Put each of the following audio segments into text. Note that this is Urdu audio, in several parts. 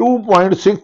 2.6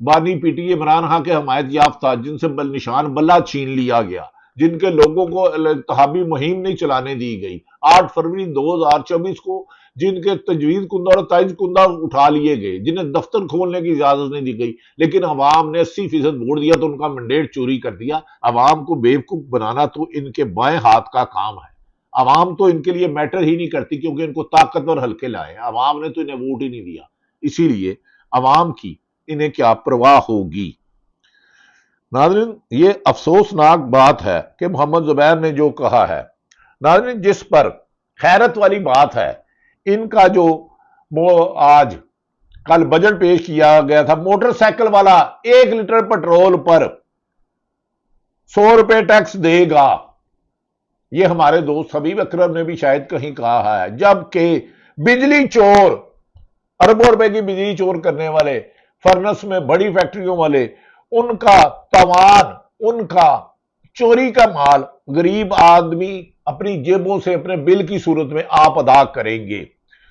بانی پی ٹی عمران خان کے حمایت یافتہ جن سے نشان بلہ چھین لیا گیا، جن کے لوگوں کو انتخابی مہم نہیں چلانے دی گئی، 8 فروری 2024 کو جن کے تجویز کندہ اور تائید کندہ اٹھا لیے گئے، جنہیں دفتر کھولنے کی اجازت نہیں دی گئی، لیکن عوام نے 80% ووٹ دیا تو ان کا مینڈیٹ چوری کر دیا۔ عوام کو بیوقوف بنانا تو ان کے بائیں ہاتھ کا کام ہے۔ عوام تو ان کے لیے میٹر ہی نہیں کرتی، کیونکہ ان کو طاقتور حلقے لائے، عوام نے تو انہیں ووٹ ہی نہیں دیا۔ اسی لیے عوام کی انہیں کیا پرواہ ہوگی۔ ناظرین، یہ افسوسناک بات ہے کہ محمد زبیر نے جو کہا ہے، ناظرین جس پر خیرت والی بات ہے، ان کا جو آج کل بجٹ پیش کیا گیا تھا، موٹر سائیکل والا 1 لیٹر پٹرول پر 100 روپے ٹیکس دے گا۔ یہ ہمارے دوست حبیب اکرم نے بھی شاید کہیں کہا ہے، جبکہ بجلی چور، اربوں روپے کی بجلی چور کرنے والے، فرنس میں بڑی فیکٹریوں والے، ان کا تاوان، ان کا چوری کا مال غریب آدمی اپنی جیبوں سے اپنے بل کی صورت میں آپ ادا کریں گے۔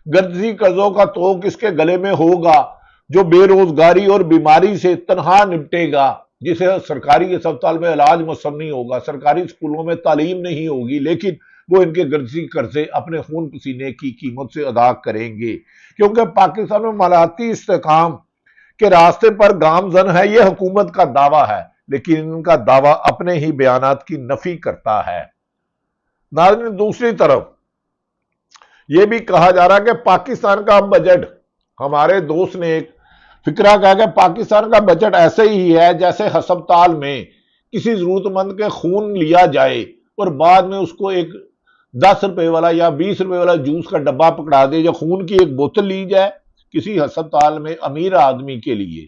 غرضی قرضوں کا توق اس کے گلے میں ہوگا، جو بے روزگاری اور بیماری سے تنہا نپٹے گا، جسے سرکاری اسپتال میں علاج میسر نہیں ہوگا، سرکاری اسکولوں میں تعلیم نہیں ہوگی، لیکن وہ ان کے غرضی قرضے اپنے خون پسینے کی قیمت سے ادا کریں گے، کیونکہ پاکستان میں مالیاتی استحکام کے راستے پر گامزن ہے، یہ حکومت کا دعویٰ ہے، لیکن ان کا دعویٰ اپنے ہی بیانات کی نفی کرتا ہے۔ ناظرین، دوسری طرف یہ بھی کہا جا رہا ہے کہ پاکستان کا بجٹ، ہمارے دوست نے ایک فکرہ کہا کہ پاکستان کا بجٹ ایسے ہی ہے جیسے ہسپتال میں کسی ضرورت مند کے خون لیا جائے اور بعد میں اس کو ایک 10 روپے والا یا 20 روپے والا جوس کا ڈبہ پکڑا دے، یا خون کی ایک بوتل لی جائے کسی ہسپتال میں امیر آدمی کے لیے،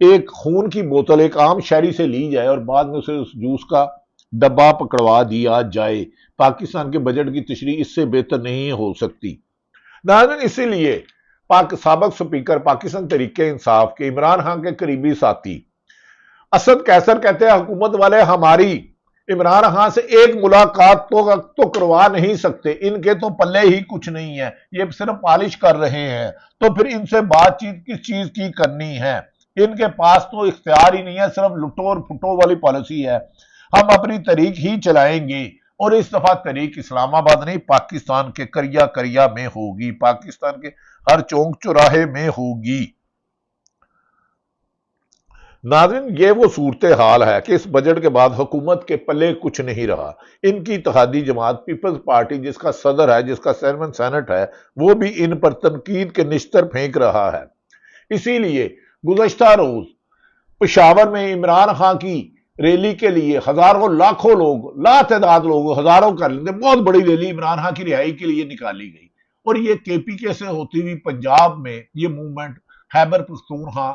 ایک خون کی بوتل ایک عام شہری سے لی جائے اور بعد میں اسے اس جوس کا ڈبہ پکڑوا دیا جائے۔ پاکستان کے بجٹ کی تشریح اس سے بہتر نہیں ہو سکتی۔ ناظرین، اسی لیے سابق سپیکر پاکستان تحریک انصاف کے عمران خان کے قریبی ساتھی اسد قیصر کہتے ہیں حکومت والے ہماری عمران خان سے ایک ملاقات تو کروا نہیں سکتے، ان کے تو پلے ہی کچھ نہیں ہے، یہ صرف پالش کر رہے ہیں، تو پھر ان سے بات چیت کس چیز کی کرنی ہے؟ ان کے پاس تو اختیار ہی نہیں ہے، صرف لٹو اور پھٹو والی پالیسی ہے۔ ہم اپنی تحریک ہی چلائیں گے، اور اس دفعہ تحریک اسلام آباد نہیں، پاکستان کے کریا کریا میں ہوگی، پاکستان کے ہر چونک چوراہے میں ہوگی۔ ناظرین، یہ وہ صورتحال ہے کہ اس بجٹ کے بعد حکومت کے پلے کچھ نہیں رہا۔ ان کی اتحادی جماعت پیپلز پارٹی، جس کا صدر ہے، جس کا چیئرمین سینٹ ہے، وہ بھی ان پر تنقید کے نشتر پھینک رہا ہے۔ اسی لیے گزشتہ روز پشاور میں عمران خان کی ریلی کے لیے ہزاروں لاکھوں لوگ، لا تعداد لوگ، ہزاروں کر لیتے، بہت بڑی ریلی عمران خان کی رہائی کے لیے نکالی گئی، اور یہ کے پی کے سے ہوتی ہوئی پنجاب میں یہ موومنٹ خیبر پختونخوا،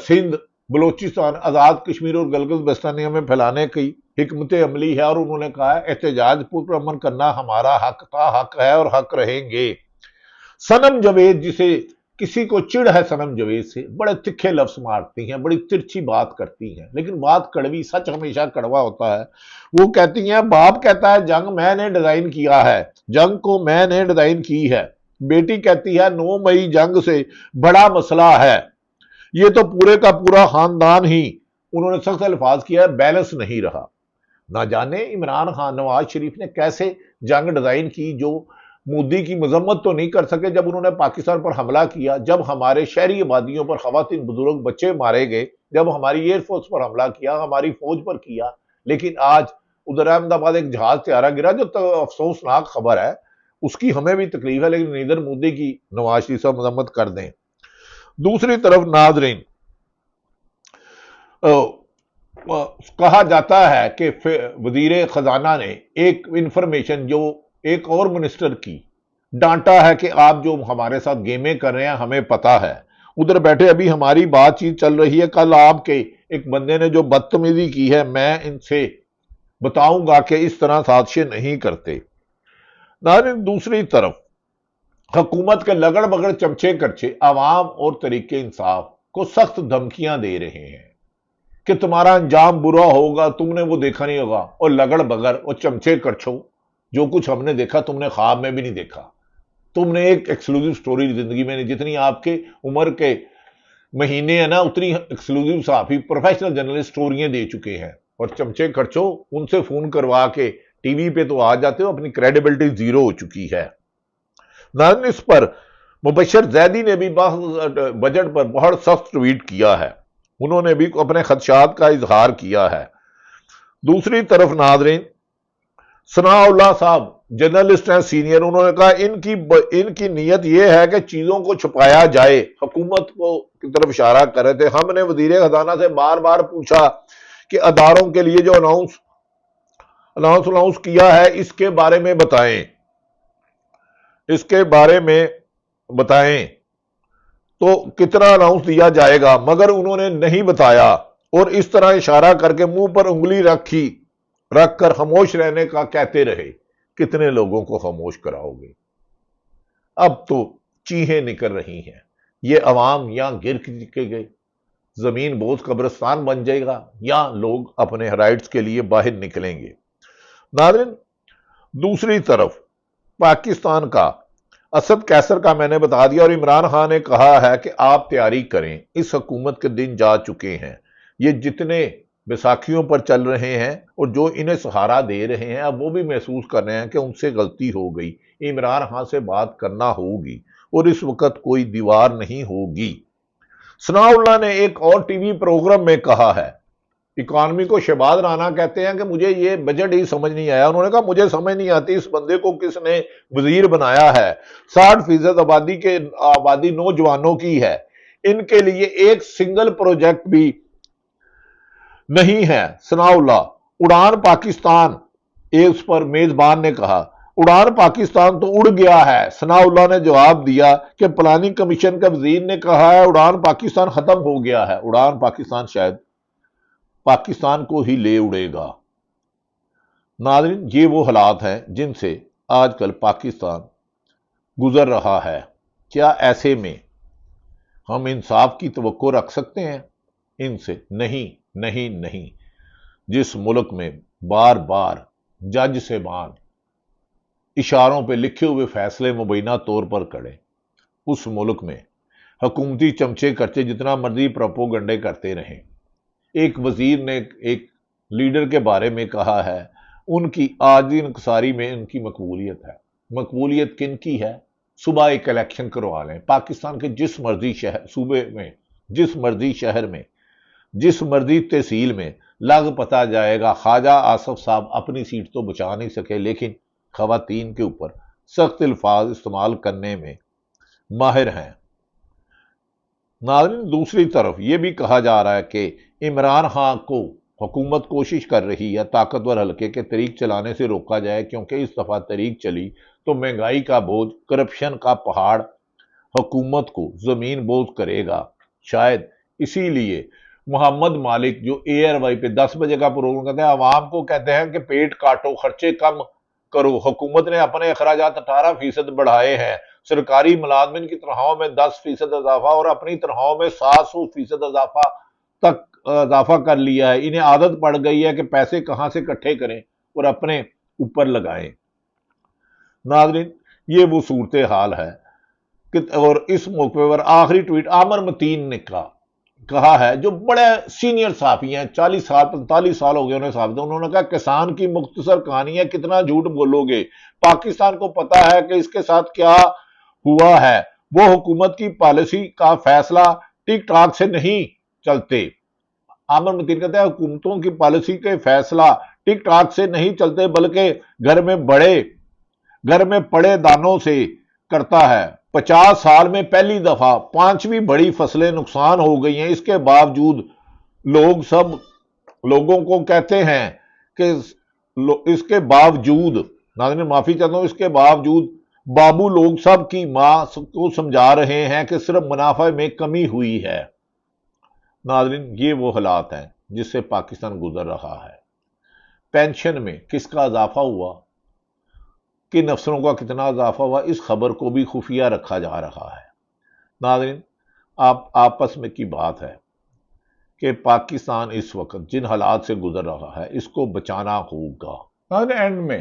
سندھ، بلوچستان، آزاد کشمیر اور گلگت بلتستانیہ میں پھیلانے کی حکمت عملی ہے، اور انہوں نے کہا ہے احتجاج پرامن کرنا ہمارا حق تھا، حق ہے اور حق رہیں گے۔ صنم جاوید، جسے کسی کو چڑ ہے صنم جاوید سے، بڑے تکھے لفظ مارتی ہیں، بڑی ترچھی بات کرتی ہیں، لیکن بات کڑوی، سچ ہمیشہ کڑوا ہوتا ہے۔ وہ کہتی ہیں، باپ کہتا ہے جنگ میں نے ڈیزائن کیا ہے، جنگ کو میں نے ڈیزائن کی ہے۔ بیٹی کہتی ہے 9 مئی جنگ سے بڑا مسئلہ ہے، یہ تو پورے کا پورا خاندان ہی، انہوں نے سخت الفاظ کیا، بیلنس نہیں رہا۔ نہ جانے عمران خان، نواز شریف نے کیسے جنگ ڈیزائن کی، جو مودی کی مذمت تو نہیں کر سکے جب انہوں نے پاکستان پر حملہ کیا، جب ہمارے شہری آبادیوں پر خواتین، بزرگ، بچے مارے گئے، جب ہماری ایئر فورس پر حملہ کیا، ہماری فوج پر کیا، لیکن آج ادھر احمد آباد ایک جہاز طیارہ گرا، جو افسوسناک خبر ہے، اس کی ہمیں بھی تکلیف ہے، لیکن ادھر مودی کی نواز شریف صاحب مذمت کر دیں۔ دوسری طرف ناظرین، کہا جاتا ہے کہ وزیر خزانہ نے ایک انفارمیشن جو ایک اور منسٹر کی ڈانٹا ہے کہ آپ جو ہمارے ساتھ گیمیں کر رہے ہیں ہمیں پتا ہے، ادھر بیٹھے ابھی ہماری بات چیت چل رہی ہے، کل آپ کے ایک بندے نے جو بدتمیزی کی ہے، میں ان سے بتاؤں گا کہ اس طرح سازشیں نہیں کرتے۔ ناظرین، دوسری طرف حکومت کے لگڑ بگڑ چمچے کرچے عوام اور تحریک انصاف کو سخت دھمکیاں دے رہے ہیں کہ تمہارا انجام برا ہوگا، تم نے وہ دیکھا نہیں ہوگا، اور لگڑ بگڑ اور چمچے کرچھو، جو کچھ ہم نے دیکھا تم نے خواب میں بھی نہیں دیکھا۔ تم نے ایک ایکسکلوزیو سٹوری زندگی میں نہیں، جتنی آپ کے عمر کے مہینے ہے نا اتنی ایکسکلوزیو صحافی پروفیشنل جرنلسٹ اسٹوریاں دے چکے ہیں، اور چمچے خرچو ان سے فون کروا کے ٹی وی پہ تو آ جاتے ہو، اپنی کریڈیبلٹی زیرو ہو چکی ہے۔ ناظرین، اس پر مبشر زیدی نے بھی بجٹ پر بہت سخت ٹویٹ کیا ہے، انہوں نے بھی اپنے خدشات کا اظہار کیا ہے۔ دوسری طرف ناظرین، ثناء اللہ صاحب جرنلسٹ ہیں سینئر، انہوں نے کہا ان کی نیت یہ ہے کہ چیزوں کو چھپایا جائے، حکومت کو کی طرف اشارہ کر رہے تھے۔ ہم نے وزیر خزانہ سے بار بار پوچھا کہ اداروں کے لیے جو اناؤنس کیا ہے اس کے بارے میں بتائیں تو کتنا اناؤنس دیا جائے گا، مگر انہوں نے نہیں بتایا، اور اس طرح اشارہ کر کے منہ پر انگلی رکھ کر خاموش رہنے کا کہتے رہے۔ کتنے لوگوں کو خاموش کراؤ گے؟ اب تو چیخیں نکل رہی ہیں، یہ عوام یا گر کے گئے زمین بوس قبرستان بن جائے گا، یا لوگ اپنے رائٹس کے لیے باہر نکلیں گے۔ ناظرین، دوسری طرف پاکستان کا اسد قیصر کا میں نے بتا دیا، اور عمران خان نے کہا ہے کہ آپ تیاری کریں، اس حکومت کے دن جا چکے ہیں، یہ جتنے بیساکھیوں پر چل رہے ہیں اور جو انہیں سہارا دے رہے ہیں، اب وہ بھی محسوس کر رہے ہیں کہ ان سے غلطی ہو گئی، عمران خان سے بات کرنا ہوگی، اور اس وقت کوئی دیوار نہیں ہوگی۔ ثناء اللہ نے ایک اور ٹی وی پروگرام میں کہا ہے، اکانومی کو شہباز رانا کہتے ہیں کہ مجھے یہ بجٹ ہی سمجھ نہیں آیا، انہوں نے کہا مجھے سمجھ نہیں آتی اس بندے کو کس نے وزیر بنایا ہے، 60% آبادی نوجوانوں کی ہے، ان کے لیے ایک سنگل پروجیکٹ بھی نہیں ہے۔ ثناء اللہ، اڑان پاکستان، اس پر میزبان نے کہا اڑان پاکستان تو اڑ گیا ہے۔ ثناء اللہ نے جواب دیا کہ پلاننگ کمیشن کا وزیر نے کہا ہے اڑان پاکستان ختم ہو گیا ہے، اڑان پاکستان شاید پاکستان کو ہی لے اڑے گا۔ ناظرین، یہ وہ حالات ہیں جن سے آج کل پاکستان گزر رہا ہے۔ کیا ایسے میں ہم انصاف کی توقع رکھ سکتے ہیں ان سے؟ نہیں۔ جس ملک میں بار بار جج صاحبان اشاروں پہ لکھے ہوئے فیصلے مبینہ طور پر کرے، اس ملک میں حکومتی چمچے کرچے جتنا مرضی پروپوگنڈے کرتے رہیں۔ ایک وزیر نے ایک لیڈر کے بارے میں کہا ہے ان کی عاجزی انکساری میں ان کی مقبولیت ہے۔ مقبولیت کن کی ہے؟ صبح ایک الیکشن کروا لیں، پاکستان کے جس مرضی صوبے میں، جس مرضی شہر میں، جس مرضی تحصیل میں لگ پتا جائے گا۔ خواجہ آصف صاحب اپنی سیٹ تو بچا نہیں سکے، لیکن خواتین کے اوپر سخت الفاظ استعمال کرنے میں ماہر ہیں۔ ناظرین، دوسری طرف یہ بھی کہا جا رہا ہے کہ عمران خان کو حکومت کوشش کر رہی ہے طاقتور حلقے کے طریق چلانے سے روکا جائے، کیونکہ اس دفعہ طریق چلی تو مہنگائی کا بوجھ، کرپشن کا پہاڑ حکومت کو زمین بوجھ کرے گا۔ شاید اسی لیے محمد مالک جو ARY پہ 10 بجے کا پروگرام کرتے ہیں، عوام کو کہتے ہیں کہ پیٹ کاٹو، خرچے کم کرو۔ حکومت نے اپنے اخراجات 18% بڑھائے ہیں، سرکاری ملازمین کی تنخواہوں میں 10% اضافہ اور اپنی تنخواہوں میں 700% اضافہ کر لیا ہے۔ انہیں عادت پڑ گئی ہے کہ پیسے کہاں سے اکٹھے کریں اور اپنے اوپر لگائیں۔ ناظرین، یہ وہ صورتحال ہے اور اس موقع پر آخری ٹویٹ عامر متین نے کہا ہے، جو بڑے سینئر صحافی ہیں، 40 سال 45 سال ہو گئے انہیں صحافی، انہوں نے کہا کسان کی مختصر کہانی ہے، کتنا جھوٹ بولو گے، پاکستان کو پتا ہے کہ اس کے ساتھ کیا ہوا ہے، وہ حکومت کی پالیسی کا فیصلہ ٹک ٹاک سے نہیں چلتے۔ عامر متین کہتے ہیں حکومتوں کی پالیسی کے فیصلہ ٹک ٹاک سے نہیں چلتے، بلکہ گھر میں پڑے دانوں سے کرتا ہے۔ 50 سال میں پہلی دفعہ 5ویں بڑی فصلیں نقصان ہو گئی ہیں، اس کے باوجود لوگوں کو کہتے ہیں کہ اس کے باوجود، ناظرین معافی چاہتا ہوں، اس کے باوجود بابو لوگ سب کی ماں کو سمجھا رہے ہیں کہ صرف منافع میں کمی ہوئی ہے۔ ناظرین، یہ وہ حالات ہیں جس سے پاکستان گزر رہا ہے۔ پینشن میں کس کا اضافہ ہوا، کن افسروں کا کتنا اضافہ ہوا، اس خبر کو بھی خفیہ رکھا جا رہا ہے۔ ناظرین، آپس میں کی بات ہے کہ پاکستان اس وقت جن حالات سے گزر رہا ہے اس کو بچانا ہوگا۔ اینڈ میں